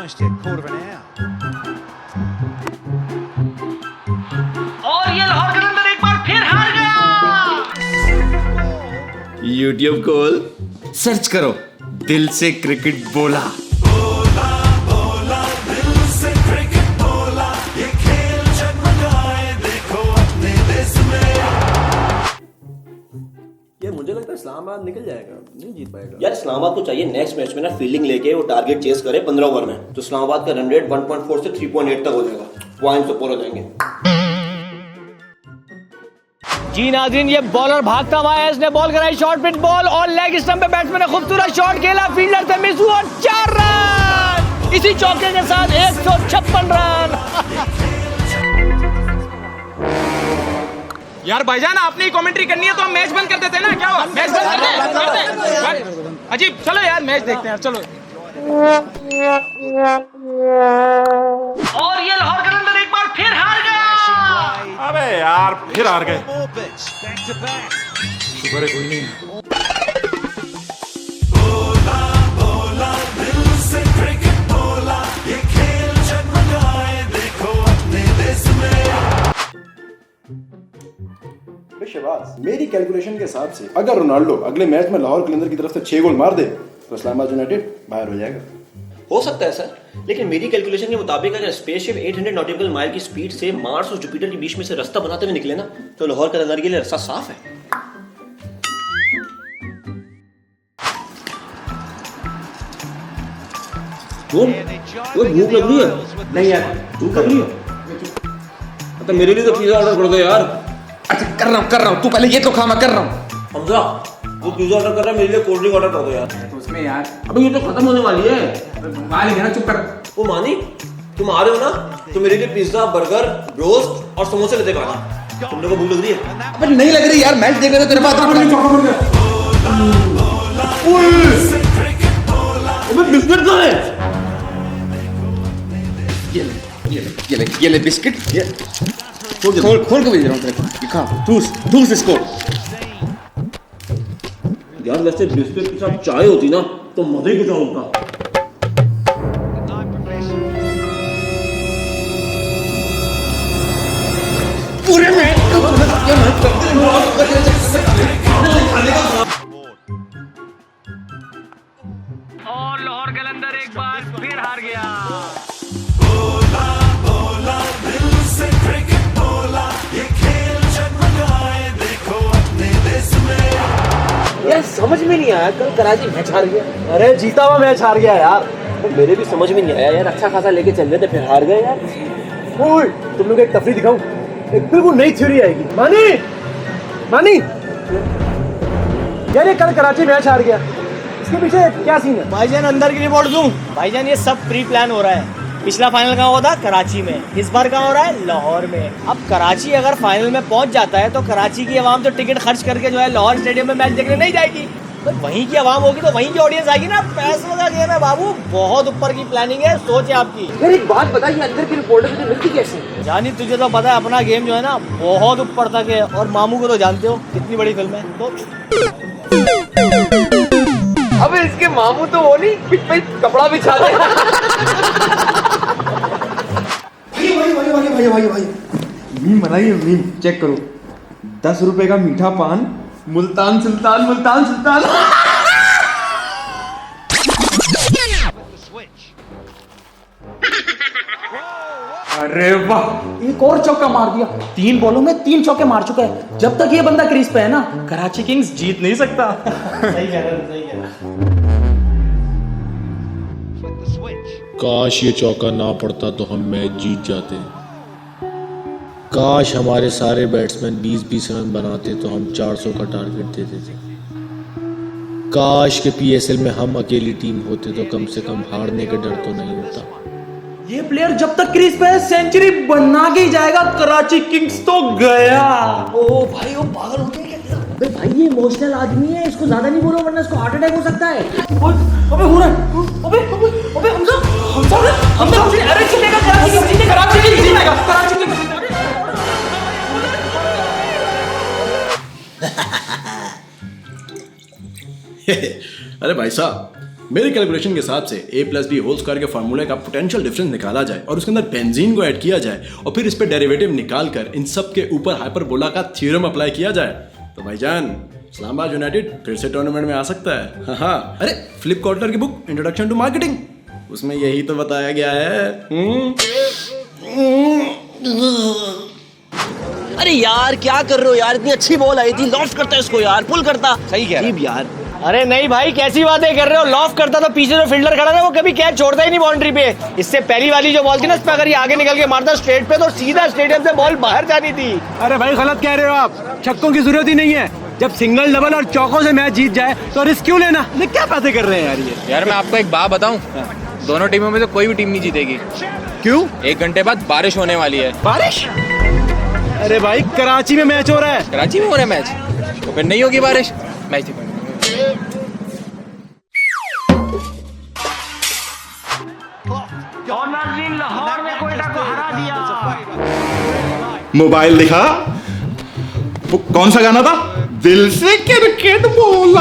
managed to get caught of an hour. और ये लाहौर कलंदर एक बार फिर हार गया। YouTube खोल, सर्च करो दिल से क्रिकेट बोला। यार मुझे लगता है इस्लामाबाद निकल जाएगा, नहीं जीत पाएगा। यार इस्लामाबाद को चाहिए नेक्स्ट मैच में ना फील्डिंग लेके वो टारगेट चेस करे 15 ओवर में, तो इस्लामाबाद का रन रेट 1.4 से 3.8 तक हो जाएगा, पॉइंट्स ऊपर हो जाएंगे। जी नाज़रीन, ये बॉलर भागता हुआ है, इसने बॉल कराई शॉर्ट पिच बॉल और लेग स्टंप पे बैट्समैन ने खूबसूरत शॉट खेला, फील्डर से मिस हुआ, 4 रन। इसी चौके के साथ 156 रन। यार भाईजान, आपने ही कमेंट्री करनी है तो हम मैच बंद कर देते हैं ना, क्या हुआ? मैच बंद कर दे। अजीब, चलो यार मैच देखते हैं, चलो। और ये लाहौर कलंदर एक बार फिर हार गया। अबे यार फिर हार गए। More bits back to back. शुक्र है कोई नहीं। शहबाज, मेरी कैलकुलेशन के हिसाब से अगर रोनाल्डो अगले मैच में लाहौर कलंदर की तरफ से 6 गोल मार दे तो इस्लामाबाद यूनाइटेड बाहर हो जाएगा। हो सकता है सर, लेकिन मेरी कैलकुलेशन के मुताबिक अगर स्पेसशिप 800 नॉटिकल माइल की स्पीड से मार्स और जुपिटर के बीच में से रास्ता बनाते हुए निकले ना, तो लाहौर कलंदर के लिए रास्ता साफ है। वो भूख लग रही है? नहीं यार, भूख लग रही है तो मेरे लिए तो पिज्जा ऑर्डर कर दो यार। अच्छा कर रहा हूँ, तू पहले ये तो खा, मैं कर रहा हूँ। हमजा, वो पिज्जा ऑर्डर कर रहा है, मेरे लिए कोल्ड ड्रिंक ऑर्डर कर दो यार। तो उसमें यार अबे ये तो खत्म होने वाली है। मंगा लेंगे ना, चुप कर। वो मानी, तुम आ रहे हो ना तो मेरे लिए पिज्जा, बर्गर, रोस्ट और समोसे लेते आना। तुम लोगों को भूख लग रही है? अबे नहीं लग रही यार, मैच देख रहे थे तेरे पास। अबे बिस्किट कहाँ है? ये ले बिस्किट, ये खोल के भेज रहा हूँ तेरे को। ये खा, ठूस इसको। यार वैसे बिस्किट के साथ चाय होती ना तो मजा ही कुछ और होता। पूरे मैच को और लाहौर कलंदर एक बार फिर हार गया। यार समझ में नहीं आया, कल कराची मैच हार गया। अरे जीता हुआ मैच हार गया यार। तो मेरे भी समझ में नहीं आया यार, अच्छा खासा लेके चल रहे थे फिर हार गए यार। ओए, तुम लोग एक तफरी दिखाऊं, एक बिल्कुल नई थ्योरी आएगी। मानी यार, ये कल कराची मैच हार गया, इसके पीछे क्या सीन है? भाईजान अंदर की रिपोर्ट दूं? भाईजान ये सब प्री प्लान हो रहा है। पिछला फाइनल कहाँ हुआ था? कराची में। इस बार कहाँ हो रहा है? लाहौर में। अब कराची अगर फाइनल में पहुंच जाता है तो कराची की आवाम तो टिकट खर्च करके जो है लाहौर स्टेडियम में मैच देखने नहीं जाएगी, तो वहीं की आवाम होगी तो वहीं की ऑडियंस आएगी ना। पैसों का गेम है बाबू, बहुत ऊपर की प्लानिंग है, सोच है आपकी। यार एक बात बताइए, अंदर की रिपोर्टर मुझे मिलती कैसे? जानी तुझे तो पता है अपना गेम जो है ना बहुत ऊपर तक है, और मामू को तो जानते हो कितनी बड़ी फिल्म है। तो अबे इसके मामू तो वो नहीं, पिट पे कपड़ा बिछा दे। भाई मीम बनाइए, मीम चेक करो। 10 रुपए का मीठा पान, मुल्तान सुल्तान। अरे वाह, एक और चौका मार दिया। 3 बॉलों में 3 चौके मार चुका है। जब तक ये बंदा क्रीज पे है ना, कराची किंग्स जीत नहीं सकता। सही कह रहे हो। काश ये चौका ना पड़ता तो हम मैच जीत जाते। काश हमारे सारे बैट्समैन 20-20 रन बनाते तो हम 400 का टारगेट दे देते। काश के पीएसएल में हम अकेली टीम होते तो कम से कम हारने का डर तो नहीं होता। ये प्लेयर जब तक क्रीज पे है सेंचुरी बना के ही जाएगा। कराची किंग्स तो गया। ओ भाई, वो पागल हो गया क्या? अबे भाई ये इमोशनल आदमी है, इसको ज्यादा नहीं बोलो वरना इसको हार्ट अटैक हो सकता है। अबे हो रहा है। अबे हमजा अरे चलेगा, कराची किंग्स जीतेगा। अरे भाई साहब, मेरी कैलकुलेशन के हिसाब से a+b² के फार्मूले का पोटेंशियल डिफरेंस निकाला जाए और उसके अंदर बेंजीन को ऐड किया जाए और फिर इस पे डेरिवेटिव निकाल कर इन सब के ऊपर हाइपरबोला का थ्योरम अप्लाई किया जाए तो भाईजान इस्लामाबाद यूनाइटेड फिर से टूर्नामेंट में आ सकता है। हाँ अरे फ्लिप कॉटलर की बुक इंट्रोडक्शन टू मार्केटिंग उसमें यही तो बताया गया है। अरे यार क्या कर रहे हो यार, इतनी अच्छी बॉल आई थी, लॉफ्ट करता इसको यार, पुल करता। सही कह रहा है। यार अरे नहीं भाई, कैसी बातें कर रहे हो? लॉफ करता तो पीछे जो फील्डर खड़ा था वो कभी कैच छोड़ता ही नहीं बाउंड्री पे। इससे पहली वाली जो बॉल थी ना, इस पे अगर ये आगे निकल के मारता स्ट्रेट पे तो सीधा स्टेडियम से बॉल बाहर जानी थी। अरे भाई गलत कह रहे हो आप, छक्कों की जरूरत ही नहीं है। जब सिंगल डबल और चौकों से मैच जीत जाए तो रिस्क क्यों लेना? ये क्या बातें कर रहे हैं यार ये। यार मैं आपको एक बात बताऊं, दोनों टीमों में से कोई भी टीम नहीं जीतेगी। क्यों? 1 घंटे बाद बारिश होने वाली है। बारिश? अरे भाई कराची में मैच हो रहा है। कराची में हो रहा है मैच, तो फिर नहीं होगी बारिश, मैच नहीं। लाहौर ने कोयटा को हरा दिया। मोबाइल दिखा, वो कौन सा गाना था? दिल से क्रिकेट बोल